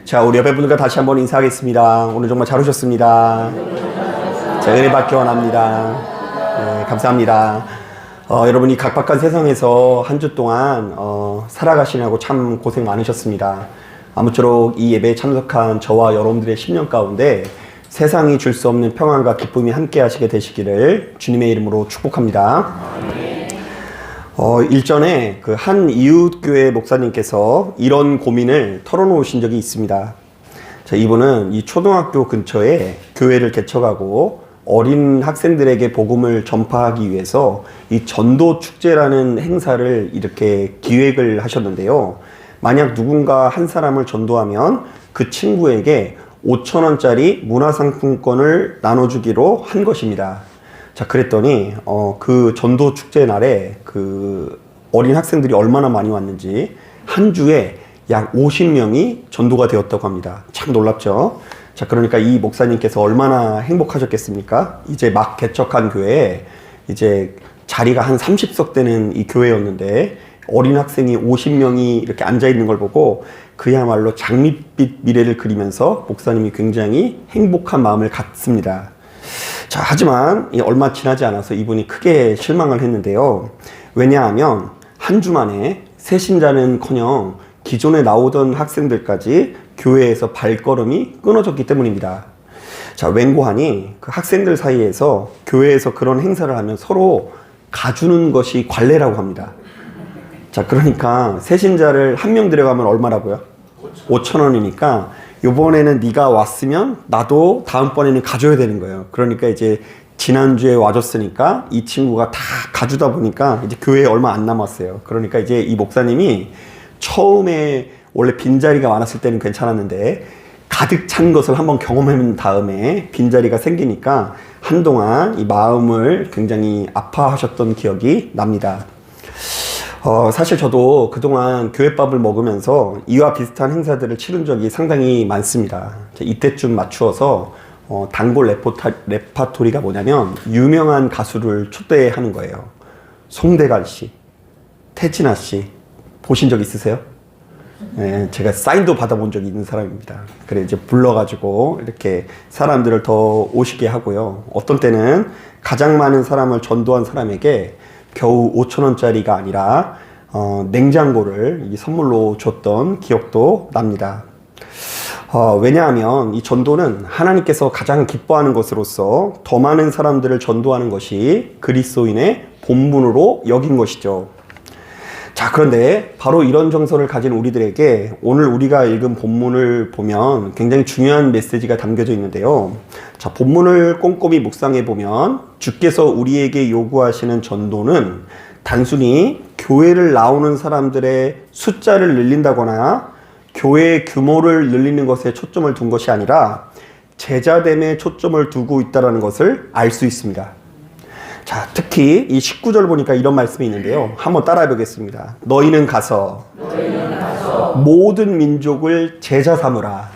자, 우리 옆에 분들과 다시 한번 인사하겠습니다. 오늘 정말 잘 오셨습니다. 자, 은혜 받기 원합니다. 네, 감사합니다. 여러분이 각박한 세상에서 한 주 동안 살아가시느라고 참 고생 많으셨습니다. 아무쪼록 이 예배에 참석한 저와 여러분들의 10년 가운데 세상이 줄 수 없는 평안과 기쁨이 함께 하시게 되시기를 주님의 이름으로 축복합니다. 일전에 그 한 이웃교회 목사님께서 이런 고민을 털어놓으신 적이 있습니다. 자, 이분은 이 초등학교 근처에 교회를 개척하고 어린 학생들에게 복음을 전파하기 위해서 이 전도 축제라는 행사를 이렇게 기획을 하셨는데요. 만약 누군가 한 사람을 전도하면 그 친구에게 5,000원짜리 문화상품권을 나눠주기로 한 것입니다. 자, 그랬더니 그 전도 축제 날에 그 어린 학생들이 얼마나 많이 왔는지 한 주에 약 50명이 전도가 되었다고 합니다. 참 놀랍죠? 자, 그러니까 이 목사님께서 얼마나 행복하셨겠습니까? 이제 막 개척한 교회에 이제 자리가 한 30석 되는 이 교회였는데 어린 학생이 50명이 이렇게 앉아 있는 걸 보고 그야말로 장밋빛 미래를 그리면서 목사님이 굉장히 행복한 마음을 갖습니다. 자, 하지만 얼마 지나지 않아서 이분이 크게 실망을 했는데요. 왜냐하면 한 주 만에 새신자는커녕 기존에 나오던 학생들까지 교회에서 발걸음이 끊어졌기 때문입니다. 자, 웬고하니 그 학생들 사이에서 교회에서 그런 행사를 하면 서로 가주는 것이 관례라고 합니다. 자, 그러니까 새신자를 한 명 데려가면 얼마라고요? 5,000원이니까 요번에는 네가 왔으면 나도 다음번에는 가져야 되는 거예요. 그러니까 이제 지난주에 와줬으니까 이 친구가 다 가주다 보니까 이제 교회에 얼마 안 남았어요. 그러니까 이제 이 목사님이 처음에 원래 빈자리가 많았을 때는 괜찮았는데 가득 찬 것을 한번 경험한 다음에 빈자리가 생기니까 한동안 이 마음을 굉장히 아파하셨던 기억이 납니다. 사실 저도 그동안 교회밥을 먹으면서 이와 비슷한 행사들을 치른 적이 상당히 많습니다. 이때쯤 맞추어서 단골 레파토리가 뭐냐면 유명한 가수를 초대하는 거예요. 송대관 씨, 태진아 씨 보신 적 있으세요? 네, 제가 사인도 받아본 적이 있는 사람입니다. 그래 이제 불러가지고 이렇게 사람들을 더 오시게 하고요. 어떤 때는 가장 많은 사람을 전도한 사람에게 겨우 5,000원짜리가 아니라 냉장고를 선물로 줬던 기억도 납니다. 왜냐하면 이 전도는 하나님께서 가장 기뻐하는 것으로서 더 많은 사람들을 전도하는 것이 그리스도인의 본분으로 여긴 것이죠. 자, 그런데 바로 이런 정서를 가진 우리들에게 오늘 우리가 읽은 본문을 보면 굉장히 중요한 메시지가 담겨져 있는데요. 자, 본문을 꼼꼼히 묵상해 보면 주께서 우리에게 요구하시는 전도는 단순히 교회를 나오는 사람들의 숫자를 늘린다거나 교회의 규모를 늘리는 것에 초점을 둔 것이 아니라 제자됨에 초점을 두고 있다는 것을 알 수 있습니다. 자, 특히 이 19절 보니까 이런 말씀이 있는데요. 한번 따라해 보겠습니다. 너희는 가서 모든 민족을 제자 삼으라.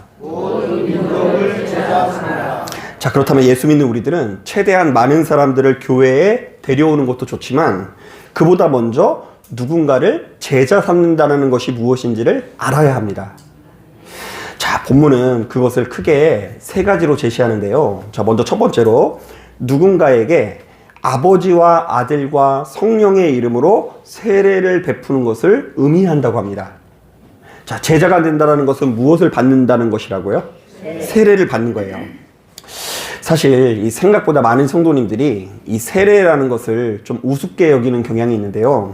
자, 그렇다면 예수 믿는 우리들은 최대한 많은 사람들을 교회에 데려오는 것도 좋지만 그보다 먼저 누군가를 제자 삼는다는 것이 무엇인지를 알아야 합니다. 자, 본문은 그것을 크게 세 가지로 제시하는데요. 자, 먼저 첫 번째로 누군가에게 아버지와 아들과 성령의 이름으로 세례를 베푸는 것을 의미한다고 합니다. 자, 제자가 된다는 것은 무엇을 받는다는 것이라고요? 세례를 받는 거예요. 사실 이 생각보다 많은 성도님들이 이 세례라는 것을 좀 우습게 여기는 경향이 있는데요.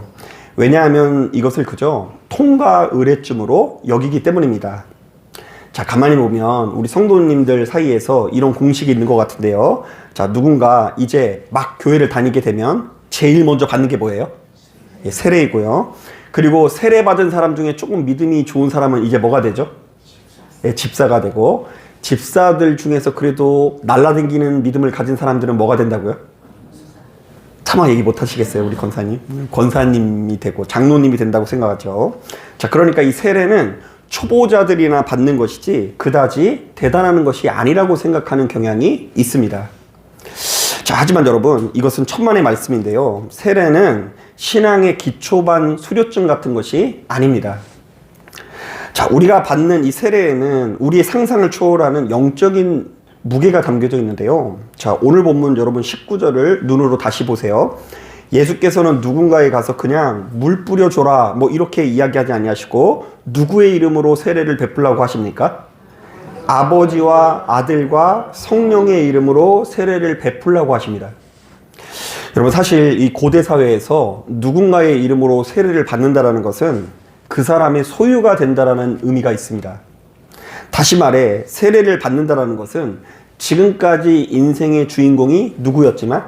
왜냐하면 이것을 그저 통과 의례쯤으로 여기기 때문입니다. 자, 가만히 보면 우리 성도님들 사이에서 이런 공식이 있는 것 같은데요. 자, 누군가 이제 막 교회를 다니게 되면 제일 먼저 받는 게 뭐예요? 예, 세례이고요. 그리고 세례 받은 사람 중에 조금 믿음이 좋은 사람은 이제 뭐가 되죠? 예, 집사가 되고, 집사들 중에서 그래도 날라다니는 믿음을 가진 사람들은 뭐가 된다고요? 차마 얘기 못 하시겠어요, 우리 권사님? 권사님이 되고 장로님이 된다고 생각하죠. 자, 그러니까 이 세례는 초보자들이나 받는 것이지 그다지 대단한 것이 아니라고 생각하는 경향이 있습니다. 자, 하지만 여러분, 이것은 천만의 말씀인데요. 세례는 신앙의 기초반 수료증 같은 것이 아닙니다. 자, 우리가 받는 이 세례에는 우리의 상상을 초월하는 영적인 무게가 담겨져 있는데요. 자, 오늘 본문 여러분 19절을 눈으로 다시 보세요. 예수께서는 누군가에 가서 그냥 물 뿌려줘라 뭐 이렇게 이야기하지 아니하시고 누구의 이름으로 세례를 베풀라고 하십니까? 아버지와 아들과 성령의 이름으로 세례를 베풀라고 하십니다. 여러분, 사실 이 고대 사회에서 누군가의 이름으로 세례를 받는다라는 것은 그 사람의 소유가 된다라는 의미가 있습니다. 다시 말해 세례를 받는다라는 것은 지금까지 인생의 주인공이 누구였지만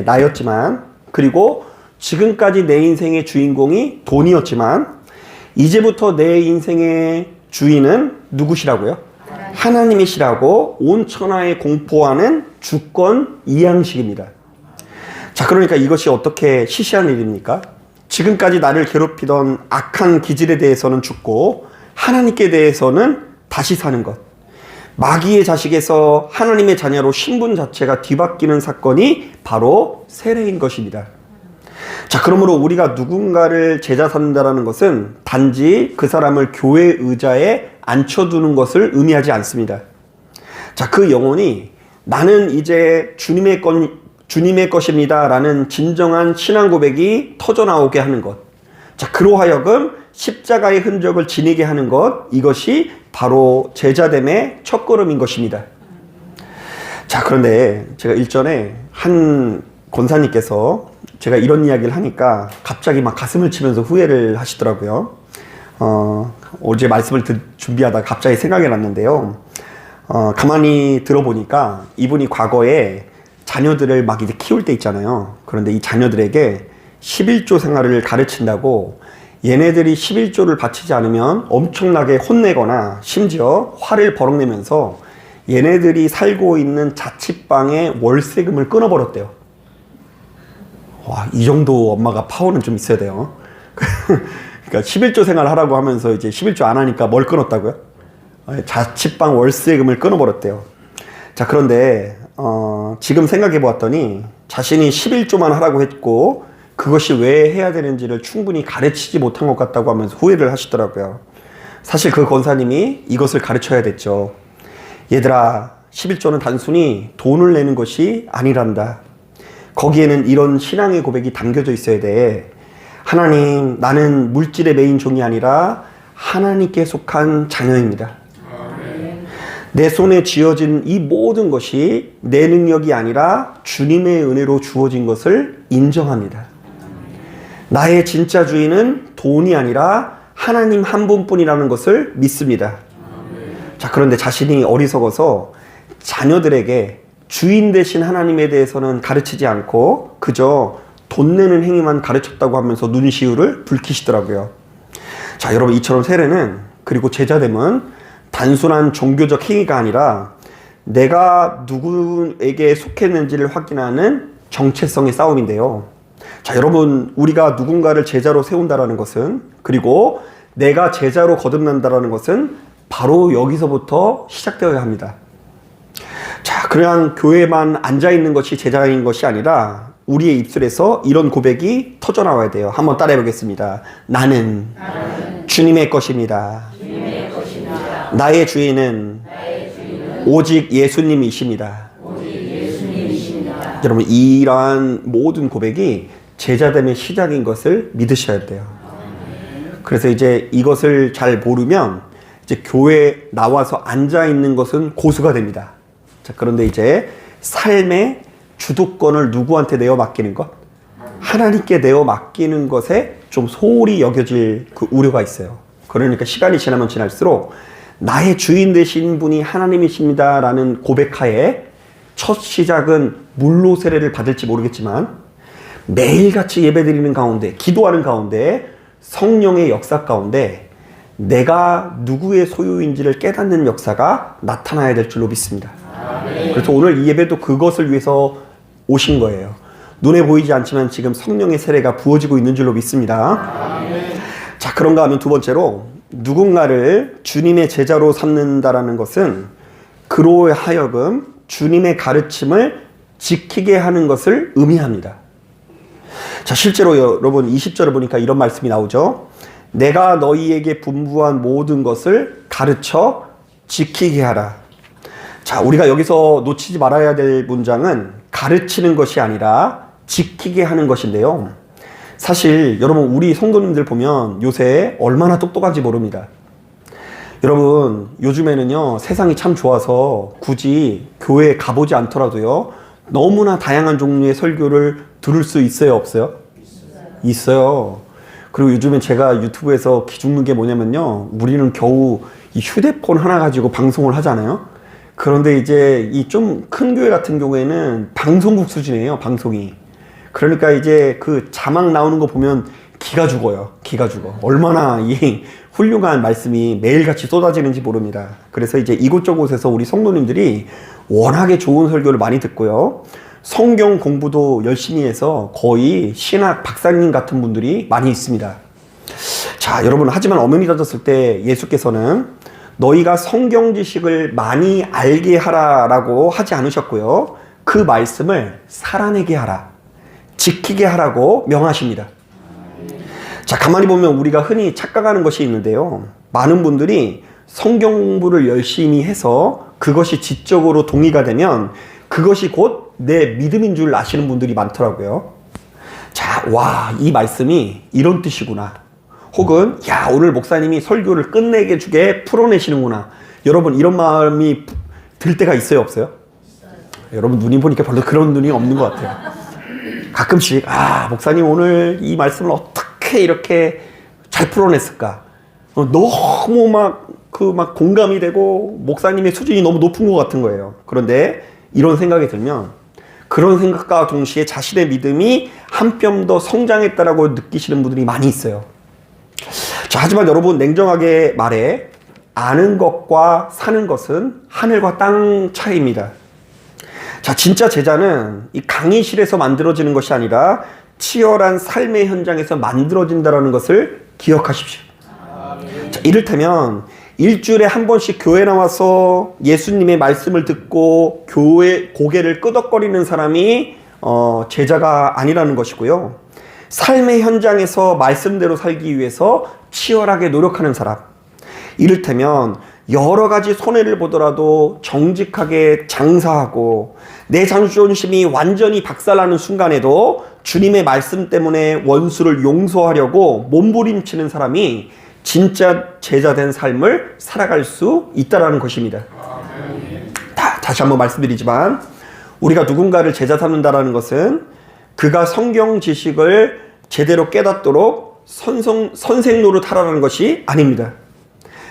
나였지만, 그리고 지금까지 내 인생의 주인공이 돈이었지만 이제부터 내 인생의 주인은 누구시라고요? 하나님이시라고 온 천하에 공포하는 주권 이양식입니다. 자, 그러니까 이것이 어떻게 시시한 일입니까? 지금까지 나를 괴롭히던 악한 기질에 대해서는 죽고 하나님께 대해서는 다시 사는 것. 마귀의 자식에서 하나님의 자녀로 신분 자체가 뒤바뀌는 사건이 바로 세례인 것입니다. 자, 그러므로 우리가 누군가를 제자 삼는다는 것은 단지 그 사람을 교회 의자에 앉혀두는 것을 의미하지 않습니다. 자, 그 영혼이 나는 이제 주님의 것입니다 라는 진정한 신앙 고백이 터져나오게 하는 것. 자, 그로 하여금 십자가의 흔적을 지니게 하는 것, 이것이 바로 제자됨의 첫걸음인 것입니다. 자, 그런데 제가 일전에 한 권사님께서 제가 이런 이야기를 하니까 갑자기 막 가슴을 치면서 후회를 하시더라고요. 어제 말씀을 준비하다가 갑자기 생각이 났는데요. 가만히 들어보니까 이분이 과거에 자녀들을 막 이제 키울 때 있잖아요. 그런데 이 자녀들에게 11조 생활을 가르친다고 얘네들이 11조를 바치지 않으면 엄청나게 혼내거나 심지어 화를 버럭내면서 얘네들이 살고 있는 자취방의 월세금을 끊어버렸대요. 와, 이 정도 엄마가 파워는 좀 있어야 돼요. 그러니까 11조 생활 하라고 하면서 이제 11조 안 하니까 뭘 끊었다고요? 자취방 월세금을 끊어버렸대요. 자, 그런데 지금 생각해 보았더니 자신이 11조만 하라고 했고 그것이 왜 해야 되는지를 충분히 가르치지 못한 것 같다고 하면서 후회를 하시더라고요. 사실 그 권사님이 이것을 가르쳐야 됐죠. 얘들아, 11조는 단순히 돈을 내는 것이 아니란다. 거기에는 이런 신앙의 고백이 담겨져 있어야 돼. 하나님, 나는 물질의 메인 종이 아니라 하나님께 속한 자녀입니다. 내 손에 쥐어진 이 모든 것이 내 능력이 아니라 주님의 은혜로 주어진 것을 인정합니다. 나의 진짜 주인은 돈이 아니라 하나님 한 분뿐이라는 것을 믿습니다. 자, 그런데 자신이 어리석어서 자녀들에게 주인 되신 하나님에 대해서는 가르치지 않고 그저 돈 내는 행위만 가르쳤다고 하면서 눈시울을 붉히시더라고요. 자, 여러분, 이처럼 세례는, 그리고 제자됨은 단순한 종교적 행위가 아니라 내가 누구에게 속했는지를 확인하는 정체성의 싸움인데요. 자, 여러분, 우리가 누군가를 제자로 세운다라는 것은, 그리고 내가 제자로 거듭난다라는 것은 바로 여기서부터 시작되어야 합니다. 자, 그냥 교회만 앉아있는 것이 제자인 것이 아니라 우리의 입술에서 이런 고백이 터져나와야 돼요. 한번 따라해 보겠습니다. 나는 주님의 것입니다. 나의 주인은 오직 예수님이십니다. 여러분, 이러한 모든 고백이 제자됨의 시작인 것을 믿으셔야 돼요. 그래서 이제 이것을 잘 모르면 이제 교회에 나와서 앉아있는 것은 고수가 됩니다. 자, 그런데 이제 삶의 주도권을 누구한테 내어 맡기는 것? 하나님께 내어 맡기는 것에 좀 소홀히 여겨질 그 우려가 있어요. 그러니까 시간이 지나면 지날수록 나의 주인 되신 분이 하나님이십니다 라는 고백하에 첫 시작은 물로 세례를 받을지 모르겠지만 매일같이 예배드리는 가운데, 기도하는 가운데, 성령의 역사 가운데 내가 누구의 소유인지를 깨닫는 역사가 나타나야 될 줄로 믿습니다. 그래서 오늘 이 예배도 그것을 위해서 오신 거예요. 눈에 보이지 않지만 지금 성령의 세례가 부어지고 있는 줄로 믿습니다. 자, 그런가 하면 두 번째로, 누군가를 주님의 제자로 삼는다라는 것은 그로 하여금 주님의 가르침을 지키게 하는 것을 의미합니다. 자, 실제로 여러분 20절을 보니까 이런 말씀이 나오죠. 내가 너희에게 분부한 모든 것을 가르쳐 지키게 하라. 자, 우리가 여기서 놓치지 말아야 될 문장은 가르치는 것이 아니라 지키게 하는 것인데요. 사실 여러분, 우리 성도님들 보면 요새 얼마나 똑똑한지 모릅니다. 여러분, 요즘에는요, 세상이 참 좋아서 굳이 교회에 가보지 않더라도요, 너무나 다양한 종류의 설교를 들을 수 있어요, 없어요? 있어요. 그리고 요즘엔 제가 유튜브에서 기죽는 게 뭐냐면요, 우리는 겨우 이 휴대폰 하나 가지고 방송을 하잖아요. 그런데 이제 이 좀 큰 교회 같은 경우에는 방송국 수준이에요, 방송이. 그러니까 이제 그 자막 나오는 거 보면 기가 죽어요. 기가 죽어. 얼마나 이 훌륭한 말씀이 매일같이 쏟아지는지 모릅니다. 그래서 이제 이곳저곳에서 우리 성도님들이 워낙에 좋은 설교를 많이 듣고요. 성경 공부도 열심히 해서 거의 신학 박사님 같은 분들이 많이 있습니다. 자, 여러분, 하지만 어머니 젖었을 때 예수께서는 너희가 성경 지식을 많이 알게 하라라고 하지 않으셨고요. 그 말씀을 살아내게 하라, 지키게 하라고 명하십니다. 자, 가만히 보면 우리가 흔히 착각하는 것이 있는데요. 많은 분들이 성경 공부를 열심히 해서 그것이 지적으로 동의가 되면 그것이 곧 내 믿음인 줄 아시는 분들이 많더라고요. 자, 와, 이 말씀이 이런 뜻이구나. 혹은, 야, 오늘 목사님이 설교를 끝내게 주게 풀어내시는구나. 여러분, 이런 마음이 들 때가 있어요, 없어요? 여러분, 눈이 보니까 별로 그런 눈이 없는 것 같아요. 가끔씩, 아, 목사님 오늘 이 말씀을 어떻게 이렇게 잘 풀어냈을까? 너무 막 공감이 되고 목사님의 수준이 너무 높은 것 같은 거예요. 그런데 이런 생각이 들면 그런 생각과 동시에 자신의 믿음이 한 뼘 더 성장했다라고 느끼시는 분들이 많이 있어요. 자, 하지만 여러분, 냉정하게 말해 아는 것과 사는 것은 하늘과 땅 차이입니다. 자, 진짜 제자는 이 강의실에서 만들어지는 것이 아니라 치열한 삶의 현장에서 만들어진다는 것을 기억하십시오. 자, 이를테면 일주일에 한 번씩 교회 나와서 예수님의 말씀을 듣고 교회 고개를 끄덕거리는 사람이 제자가 아니라는 것이고요. 삶의 현장에서 말씀대로 살기 위해서 치열하게 노력하는 사람, 이를테면 여러 가지 손해를 보더라도 정직하게 장사하고 내 자존심이 완전히 박살나는 순간에도 주님의 말씀 때문에 원수를 용서하려고 몸부림치는 사람이 진짜 제자된 삶을 살아갈 수 있다는 것입니다. 다시 한번 말씀드리지만 우리가 누군가를 제자 삼는다는 것은 그가 성경 지식을 제대로 깨닫도록 선생 노릇하라는 것이 아닙니다.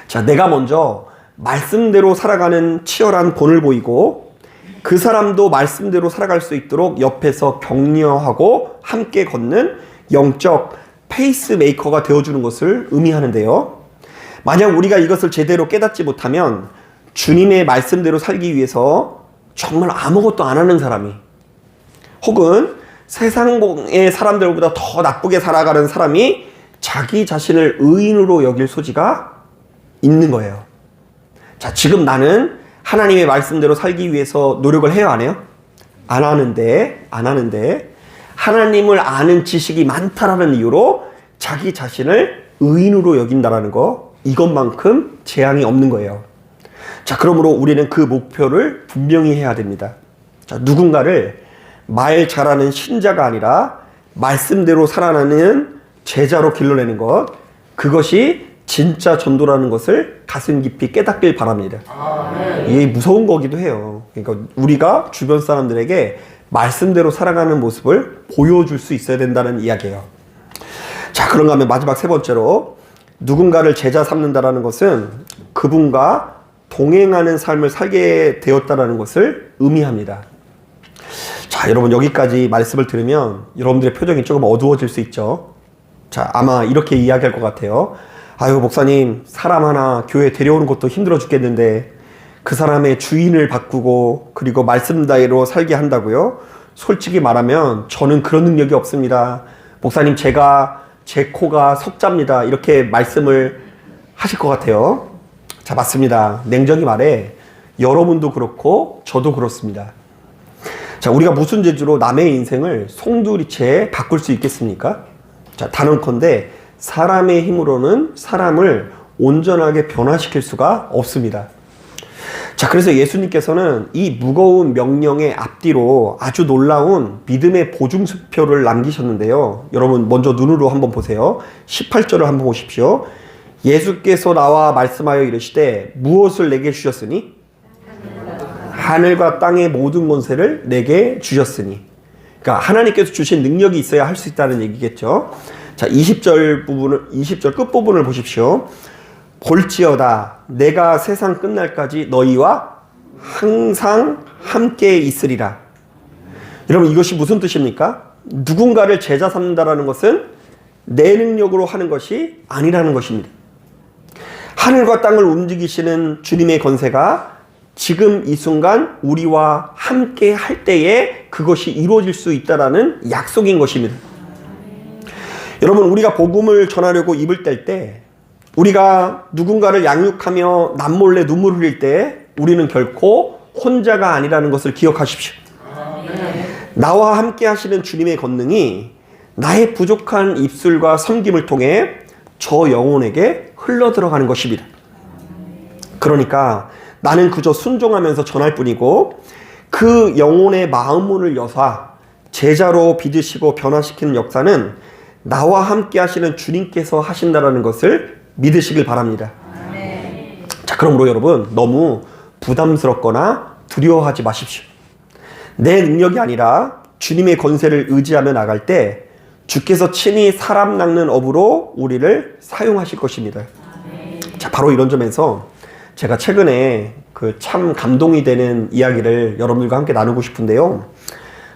자, 내가 먼저 말씀대로 살아가는 치열한 본을 보이고 그 사람도 말씀대로 살아갈 수 있도록 옆에서 격려하고 함께 걷는 영적 페이스메이커가 되어주는 것을 의미하는데요. 만약 우리가 이것을 제대로 깨닫지 못하면 주님의 말씀대로 살기 위해서 정말 아무것도 안 하는 사람이, 혹은 세상의 사람들보다 더 나쁘게 살아가는 사람이 자기 자신을 의인으로 여길 소지가 있는 거예요. 자, 지금 나는 하나님의 말씀대로 살기 위해서 노력을 해요, 안 해요? 안 하는데 하나님을 아는 지식이 많다라는 이유로 자기 자신을 의인으로 여긴다라는 거, 이것만큼 재앙이 없는 거예요. 자, 그러므로 우리는 그 목표를 분명히 해야 됩니다. 자, 누군가를 말 잘하는 신자가 아니라 말씀대로 살아나는 제자로 길러내는 것, 그것이 진짜 전도라는 것을 가슴 깊이 깨닫길 바랍니다. 이게 무서운 거기도 해요. 그러니까 우리가 주변 사람들에게 말씀대로 살아가는 모습을 보여줄 수 있어야 된다는 이야기예요. 자, 그런가 하면 마지막 세 번째로, 누군가를 제자 삼는다라는 것은 그분과 동행하는 삶을 살게 되었다라는 것을 의미합니다. 자, 여러분, 여기까지 말씀을 들으면 여러분들의 표정이 조금 어두워질 수 있죠. 자, 아마 이렇게 이야기할 것 같아요. 아유, 목사님, 사람 하나 교회 데려오는 것도 힘들어 죽겠는데 그 사람의 주인을 바꾸고 그리고 말씀대로 살게 한다고요? 솔직히 말하면 저는 그런 능력이 없습니다. 목사님, 제 코가 석자입니다. 이렇게 말씀을 하실 것 같아요. 자, 맞습니다. 냉정히 말해 여러분도 그렇고 저도 그렇습니다. 자, 우리가 무슨 재주로 남의 인생을 송두리째 바꿀 수 있겠습니까? 자, 단언컨대 사람의 힘으로는 사람을 온전하게 변화시킬 수가 없습니다. 자, 그래서 예수님께서는 이 무거운 명령의 앞뒤로 아주 놀라운 믿음의 보증수표를 남기셨는데요. 여러분 먼저 눈으로 한번 보세요. 18절을 한번 보십시오. 예수께서 나와 말씀하여 이르시되 무엇을 내게 주셨으니? 하늘과 땅의 모든 권세를 내게 주셨으니. 그러니까 하나님께서 주신 능력이 있어야 할 수 있다는 얘기겠죠. 자, 20절 끝부분을 보십시오. 볼지어다 내가 세상 끝날까지 너희와 항상 함께 있으리라. 여러분 이것이 무슨 뜻입니까? 누군가를 제자 삼는다라는 것은 내 능력으로 하는 것이 아니라는 것입니다. 하늘과 땅을 움직이시는 주님의 권세가 지금 이 순간 우리와 함께 할 때에 그것이 이루어질 수 있다라는 약속인 것입니다. 여러분 우리가 복음을 전하려고 입을 뗄 때, 우리가 누군가를 양육하며 남몰래 눈물 흘릴 때 우리는 결코 혼자가 아니라는 것을 기억하십시오. 나와 함께 하시는 주님의 권능이 나의 부족한 입술과 섬김을 통해 저 영혼에게 흘러들어가는 것입니다. 그러니까 나는 그저 순종하면서 전할 뿐이고 그 영혼의 마음문을 여사 제자로 빚으시고 변화시키는 역사는 나와 함께 하시는 주님께서 하신다라는 것을 믿으시길 바랍니다. 자, 그러므로 여러분 너무 부담스럽거나 두려워하지 마십시오. 내 능력이 아니라 주님의 권세를 의지하며 나갈 때 주께서 친히 사람 낚는 업으로 우리를 사용하실 것입니다. 자, 바로 이런 점에서 제가 최근에 그 참 감동이 되는 이야기를 여러분들과 함께 나누고 싶은데요.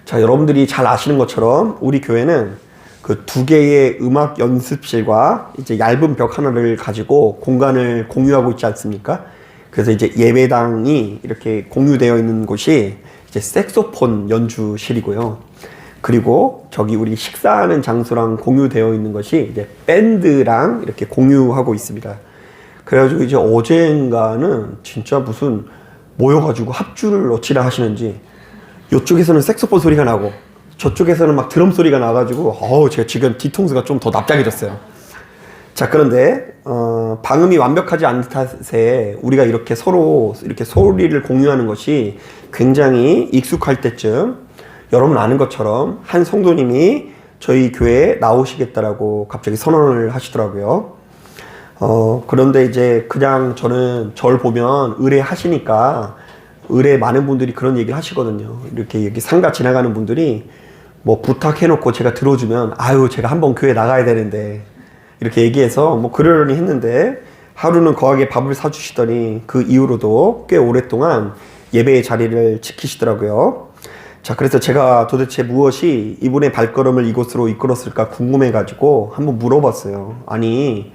자, 여러분들이 잘 아시는 것처럼 우리 교회는 그 2개의 음악 연습실과 이제 얇은 벽 하나를 가지고 공간을 공유하고 있지 않습니까? 그래서 이제 예배당이 이렇게 공유되어 있는 곳이 이제 색소폰 연주실이고요. 그리고 저기 우리 식사하는 장소랑 공유되어 있는 것이 이제 밴드랑 이렇게 공유하고 있습니다. 그래가지고 이제 어젠가는 진짜 무슨 모여가지고 합주를 어찌나 하시는지 이쪽에서는 색소폰 소리가 나고 저쪽에서는 막 드럼 소리가 나가지고 제가 지금 뒤통수가 좀 더 납작해졌어요. 자, 그런데 방음이 완벽하지 않은 탓에 우리가 이렇게 서로 이렇게 소리를 공유하는 것이 굉장히 익숙할 때쯤 여러분 아는 것처럼 한 성도님이 저희 교회에 나오시겠다라고 갑자기 선언을 하시더라고요. 그런데 이제 그냥 저는 절 보면 의뢰하시니까 의뢰 많은 분들이 그런 얘기를 하시거든요. 이렇게 여기 상가 지나가는 분들이 뭐 부탁해놓고 제가 들어주면 제가 한번 교회 나가야 되는데 이렇게 얘기해서 뭐 그러려니 했는데 하루는 거하게 밥을 사주시더니 그 이후로도 꽤 오랫동안 예배의 자리를 지키시더라고요. 자, 그래서 제가 도대체 무엇이 이분의 발걸음을 이곳으로 이끌었을까 궁금해가지고 한번 물어봤어요. 아니,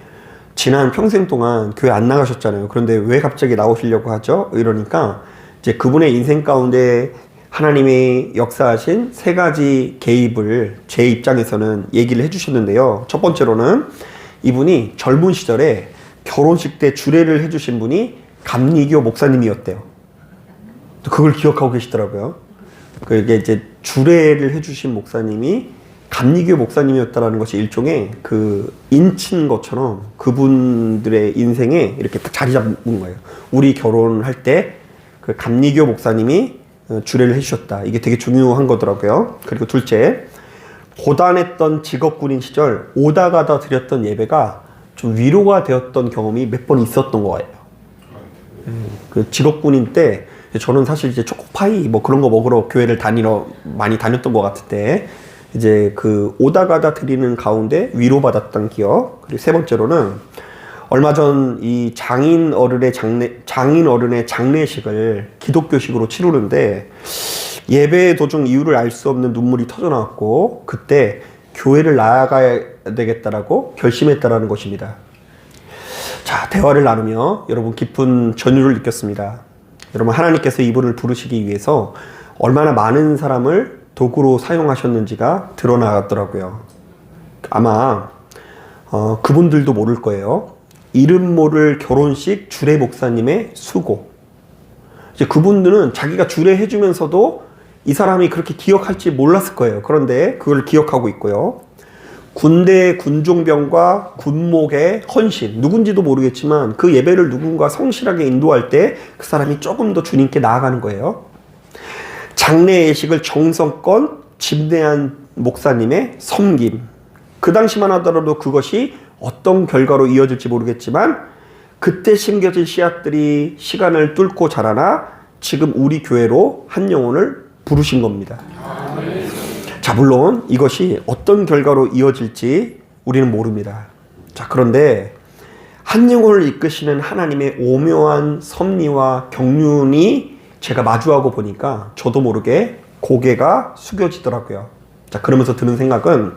지난 평생 동안 교회 안 나가셨잖아요. 그런데 왜 갑자기 나오시려고 하죠? 이러니까 이제 그분의 인생 가운데 하나님이 역사하신 3가지 개입을 제 입장에서는 얘기를 해주셨는데요. 첫 번째로는 이분이 젊은 시절에 결혼식 때 주례를 해주신 분이 감리교 목사님이었대요. 그걸 기억하고 계시더라고요. 그게 이제 주례를 해주신 목사님이 감리교 목사님이었다라는 것이 일종의 그 인친 것처럼 그분들의 인생에 이렇게 딱 자리 잡은 거예요. 우리 결혼할 때 그 감리교 목사님이 주례를 해주셨다. 이게 되게 중요한 거더라고요. 그리고 둘째, 고단했던 직업군인 시절 오다 가다 드렸던 예배가 좀 위로가 되었던 경험이 몇 번 있었던 거예요. 그 직업군인 때 저는 사실 이제 초코파이 뭐 그런 거 먹으러 교회를 많이 다녔던 것 같은데 이제 그 오다 가다 드리는 가운데 위로받았던 기억. 그리고 3번째로는 얼마 전 이 장인 어른의 장례식을 기독교식으로 치르는데 예배 도중 이유를 알 수 없는 눈물이 터져나왔고 그때 교회를 나아가야 되겠다라고 결심했다라는 것입니다. 자, 대화를 나누며 여러분 깊은 전율을 느꼈습니다. 여러분 하나님께서 이분을 부르시기 위해서 얼마나 많은 사람을 도구로 사용하셨는지가 드러나더라고요. 아마 그분들도 모를 거예요. 이름 모를 결혼식 주례 목사님의 수고. 이제 그분들은 자기가 주례해주면서도 이 사람이 그렇게 기억할지 몰랐을 거예요. 그런데 그걸 기억하고 있고요. 군대 군종병과 군목의 헌신, 누군지도 모르겠지만 그 예배를 누군가 성실하게 인도할 때 그 사람이 조금 더 주님께 나아가는 거예요. 장례 예식을 정성껏 집례한 목사님의 섬김. 그 당시만 하더라도 그것이 어떤 결과로 이어질지 모르겠지만 그때 심겨진 씨앗들이 시간을 뚫고 자라나 지금 우리 교회로 한 영혼을 부르신 겁니다. 자, 물론 이것이 어떤 결과로 이어질지 우리는 모릅니다. 자, 그런데 한 영혼을 이끄시는 하나님의 오묘한 섭리와 경륜이 제가 마주하고 보니까 저도 모르게 고개가 숙여지더라고요. 자, 그러면서 드는 생각은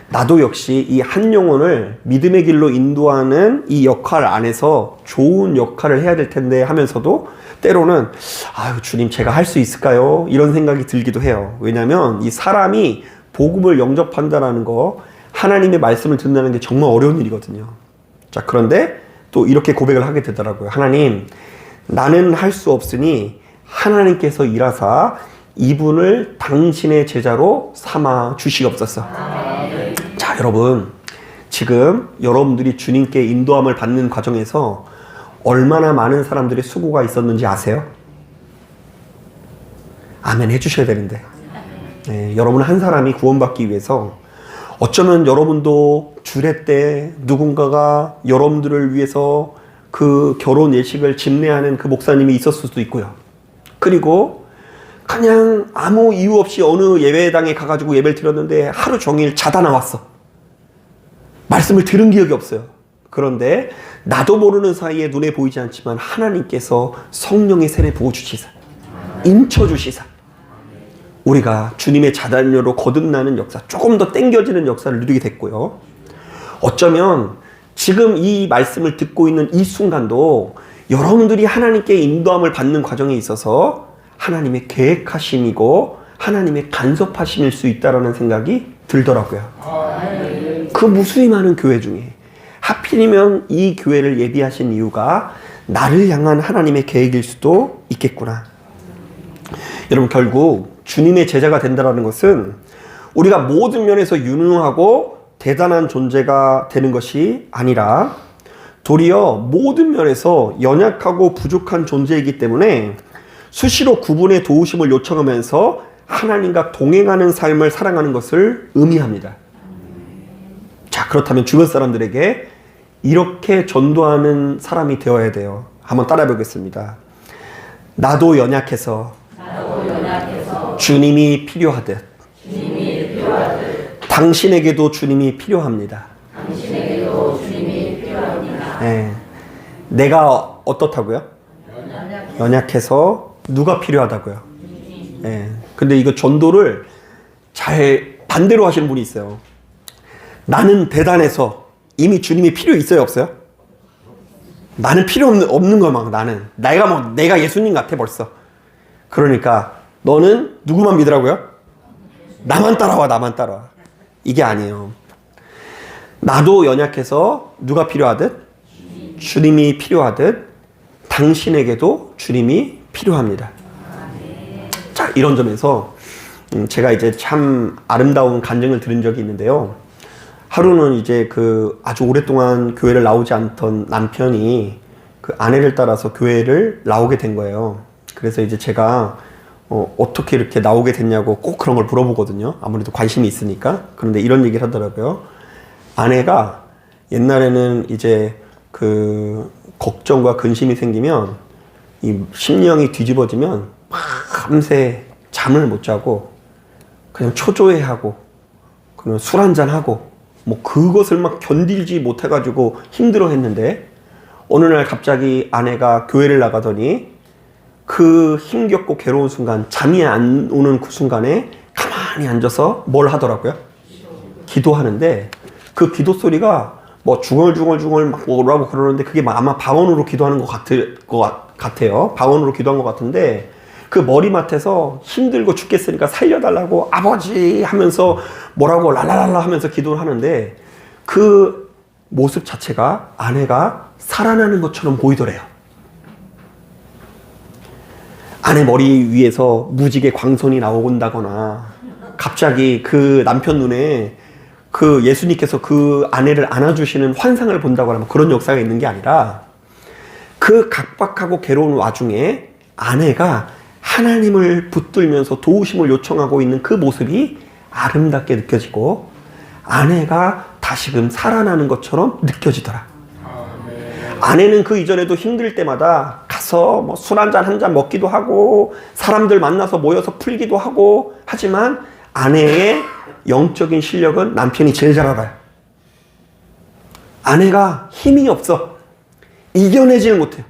나도 역시 이 한 영혼을 믿음의 길로 인도하는 이 역할 안에서 좋은 역할을 해야 될 텐데 하면서도 때로는 아유 주님 제가 할 수 있을까요? 이런 생각이 들기도 해요. 왜냐하면 이 사람이 복음을 영접한다는 거, 하나님의 말씀을 듣는다는 게 정말 어려운 일이거든요. 자, 그런데 또 이렇게 고백을 하게 되더라고요. 하나님, 나는 할 수 없으니 하나님께서 일하사 이분을 당신의 제자로 삼아 주시옵소서. 자, 여러분, 지금 여러분들이 주님께 인도함을 받는 과정에서 얼마나 많은 사람들의 수고가 있었는지 아세요? 아멘 해주셔야 되는데. 네, 여러분 한 사람이 구원받기 위해서 어쩌면 여러분도 주례 때 누군가가 여러분들을 위해서 그 결혼 예식을 집례하는 그 목사님이 있었을 수도 있고요. 그리고 그냥 아무 이유 없이 어느 예배당에 가가지고 예배를 드렸는데 하루 종일 자다 나왔어. 말씀을 들은 기억이 없어요. 그런데 나도 모르는 사이에 눈에 보이지 않지만 하나님께서 성령의 세례 부어주시사, 인쳐주시사, 우리가 주님의 자단료로 거듭나는 역사, 조금 더 땡겨지는 역사를 누리게 됐고요. 어쩌면 지금 이 말씀을 듣고 있는 이 순간도 여러분들이 하나님께 인도함을 받는 과정에 있어서 하나님의 계획하심이고 하나님의 간섭하심일 수 있다는 생각이 들더라고요. 그 무수히 많은 교회 중에 하필이면 이 교회를 예비하신 이유가 나를 향한 하나님의 계획일 수도 있겠구나. 여러분, 결국 주님의 제자가 된다는 것은 우리가 모든 면에서 유능하고 대단한 존재가 되는 것이 아니라 도리어 모든 면에서 연약하고 부족한 존재이기 때문에 수시로 구분의 도우심을 요청하면서 하나님과 동행하는 삶을 살아가는 것을 의미합니다. 자, 그렇다면 주변 사람들에게 이렇게 전도하는 사람이 되어야 돼요. 한번 따라해 보겠습니다. 나도 연약해서 주님이 필요하듯 당신에게도 주님이 필요합니다. 네. 내가 어떻다고요? 연약해서 누가 필요하다고요? 네. 근데 이거 전도를 잘 반대로 하시는 분이 있어요. 나는 대단해서 이미 주님이 필요 있어요, 없어요? 나는 필요 없는 거야, 막 나는. 내가 예수님 같아, 벌써. 그러니까 너는 누구만 믿으라고요? 나만 따라와, 나만 따라와. 이게 아니에요. 나도 연약해서 누가 필요하듯? 주님이 필요하듯 당신에게도 주님이 필요합니다. 자, 이런 점에서 제가 이제 참 아름다운 간증을 들은 적이 있는데요. 하루는 이제 그 아주 오랫동안 교회를 나오지 않던 남편이 그 아내를 따라서 교회를 나오게 된 거예요. 그래서 이제 제가 어떻게 이렇게 나오게 됐냐고 꼭 그런 걸 물어보거든요. 아무래도 관심이 있으니까. 그런데 이런 얘기를 하더라고요. 아내가 옛날에는 이제 그 걱정과 근심이 생기면 이 심령이 뒤집어지면 밤새 잠을 못 자고 그냥 초조해하고 그냥 술 한잔하고 뭐 그것을 막 견딜지 못해가지고 힘들어 했는데 어느 날 갑자기 아내가 교회를 나가더니 그 힘겹고 괴로운 순간, 잠이 안 오는 그 순간에 가만히 앉아서 뭘 하더라고요? 기도하는데 그 기도 소리가 뭐 중얼중얼 막 뭐라고 그러는데 그게 아마 방언으로 기도하는 것 같아요. 방언으로 기도한 것 같은데 그 머리맡에서 힘들고 죽겠으니까 살려달라고 아버지 하면서 뭐라고 랄랄랄라 하면서 기도를 하는데 그 모습 자체가 아내가 살아나는 것처럼 보이더래요. 아내 머리 위에서 무지개 광선이 나온다거나 갑자기 그 남편 눈에 그 예수님께서 그 아내를 안아주시는 환상을 본다고 하면 그런 역사가 있는 게 아니라 그 각박하고 괴로운 와중에 아내가 하나님을 붙들면서 도우심을 요청하고 있는 그 모습이 아름답게 느껴지고 아내가 다시금 살아나는 것처럼 느껴지더라. 아내는 그 이전에도 힘들 때마다 가서 뭐 술 한 잔 먹기도 하고 사람들 만나서 모여서 풀기도 하고 하지만 아내의 영적인 실력은 남편이 제일 잘 알아요. 아내가 힘이 없어. 이겨내지를 못해요.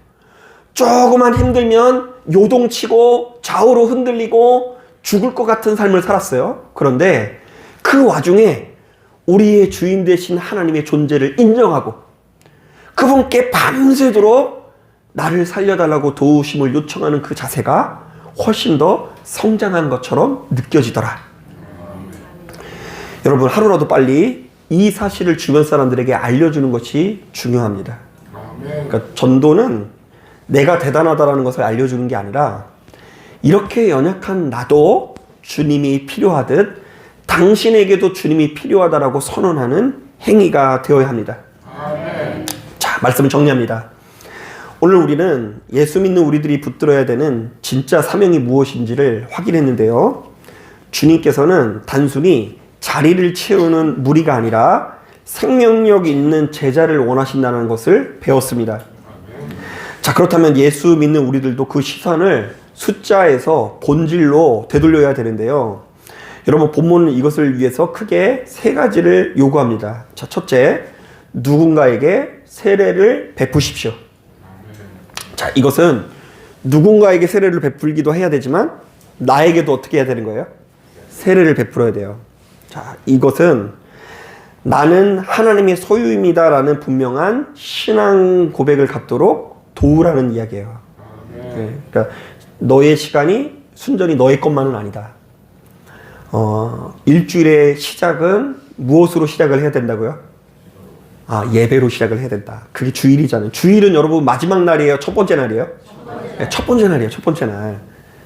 조금만 힘들면 요동치고 좌우로 흔들리고 죽을 것 같은 삶을 살았어요. 그런데 그 와중에 우리의 주인 되신 하나님의 존재를 인정하고 그분께 밤새도록 나를 살려달라고 도우심을 요청하는 그 자세가 훨씬 더 성장한 것처럼 느껴지더라. 여러분, 하루라도 빨리 이 사실을 주변 사람들에게 알려주는 것이 중요합니다. 그러니까 전도는 내가 대단하다라는 것을 알려주는 게 아니라 이렇게 연약한 나도 주님이 필요하듯 당신에게도 주님이 필요하다라고 선언하는 행위가 되어야 합니다. 자, 말씀을 정리합니다. 오늘 우리는 예수 믿는 우리들이 붙들어야 되는 진짜 사명이 무엇인지를 확인했는데요. 주님께서는 단순히 자리를 채우는 무리가 아니라 생명력 있는 제자를 원하신다는 것을 배웠습니다. 자, 그렇다면 예수 믿는 우리들도 그 시선을 숫자에서 본질로 되돌려야 되는데요. 여러분, 본문은 이것을 위해서 크게 세 가지를 요구합니다. 자, 첫째, 누군가에게 세례를 베푸십시오. 자, 이것은 누군가에게 세례를 베풀기도 해야 되지만 나에게도 어떻게 해야 되는 거예요? 세례를 베풀어야 돼요. 자, 이것은 나는 하나님의 소유입니다 라는 분명한 신앙 고백을 갖도록 도우라는 이야기예요. 네, 그러니까 너의 시간이 순전히 너의 것만은 아니다. 일주일의 시작은 무엇으로 시작을 해야 된다고요? 예배로 시작을 해야 된다. 그게 주일이잖아요. 주일은 여러분 마지막 날이에요? 첫 번째 날이에요? 네, 첫 번째 날이에요. 첫 번째 날.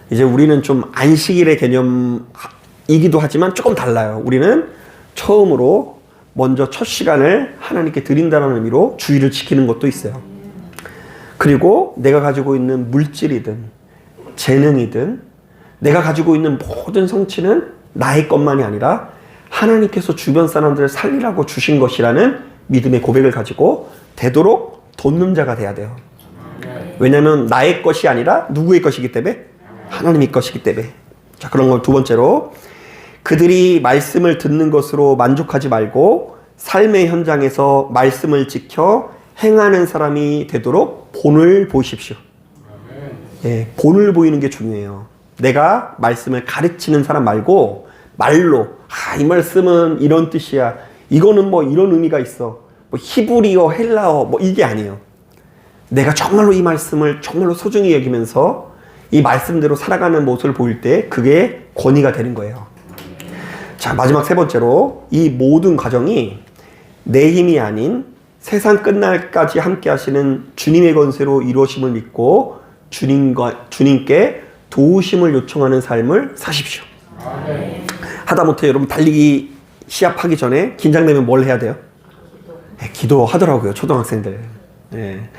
이제 우리는 좀 안식일의 개념이기도 하지만 조금 달라요. 우리는 처음으로 먼저 첫 시간을 하나님께 드린다는 의미로 주일을 지키는 것도 있어요. 그리고 내가 가지고 있는 물질이든 재능이든 내가 가지고 있는 모든 성취는 나의 것만이 아니라 하나님께서 주변 사람들을 살리라고 주신 것이라는 믿음의 고백을 가지고 되도록 돕는 자가 돼야 돼요. 왜냐하면 나의 것이 아니라 누구의 것이기 때문에? 하나님의 것이기 때문에. 자, 그런 걸 두 번째로, 그들이 말씀을 듣는 것으로 만족하지 말고 삶의 현장에서 말씀을 지켜 행하는 사람이 되도록 본을 보십시오. 예, 본을 보이는 게 중요해요. 내가 말씀을 가르치는 사람 말고 말로 이 말씀은 이런 뜻이야, 이거는 뭐 이런 의미가 있어, 뭐 히브리어, 헬라어, 뭐 이게 아니에요. 내가 정말로 이 말씀을 정말로 소중히 여기면서 이 말씀대로 살아가는 모습을 보일 때 그게 권위가 되는 거예요. 자, 마지막 세 번째로, 이 모든 과정이 내 힘이 아닌 세상 끝날까지 함께 하시는 주님의 권세로 이루어짐을 믿고 주님께 도우심을 요청하는 삶을 사십시오. 하다못해 여러분 달리기 시합하기 전에 긴장되면 뭘 해야 돼요? 네, 기도하더라고요, 초등학생들. 네.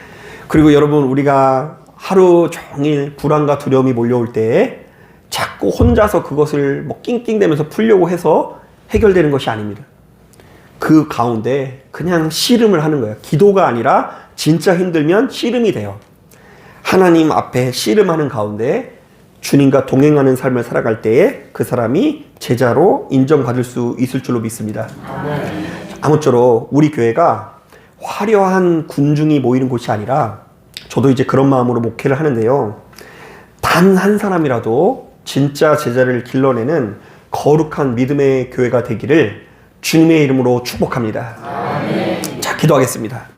그리고 여러분, 우리가 하루 종일 불안과 두려움이 몰려올 때 자꾸 혼자서 그것을 뭐 낑낑대면서 풀려고 해서 해결되는 것이 아닙니다. 그 가운데 그냥 씨름을 하는 거예요. 기도가 아니라 진짜 힘들면 씨름이 돼요. 하나님 앞에 씨름하는 가운데 주님과 동행하는 삶을 살아갈 때에 그 사람이 제자로 인정받을 수 있을 줄로 믿습니다. 아무쪼록 우리 교회가 화려한 군중이 모이는 곳이 아니라, 저도 이제 그런 마음으로 목회를 하는데요, 단 한 사람이라도 진짜 제자를 길러내는 거룩한 믿음의 교회가 되기를 주님의 이름으로 축복합니다. 자, 기도하겠습니다.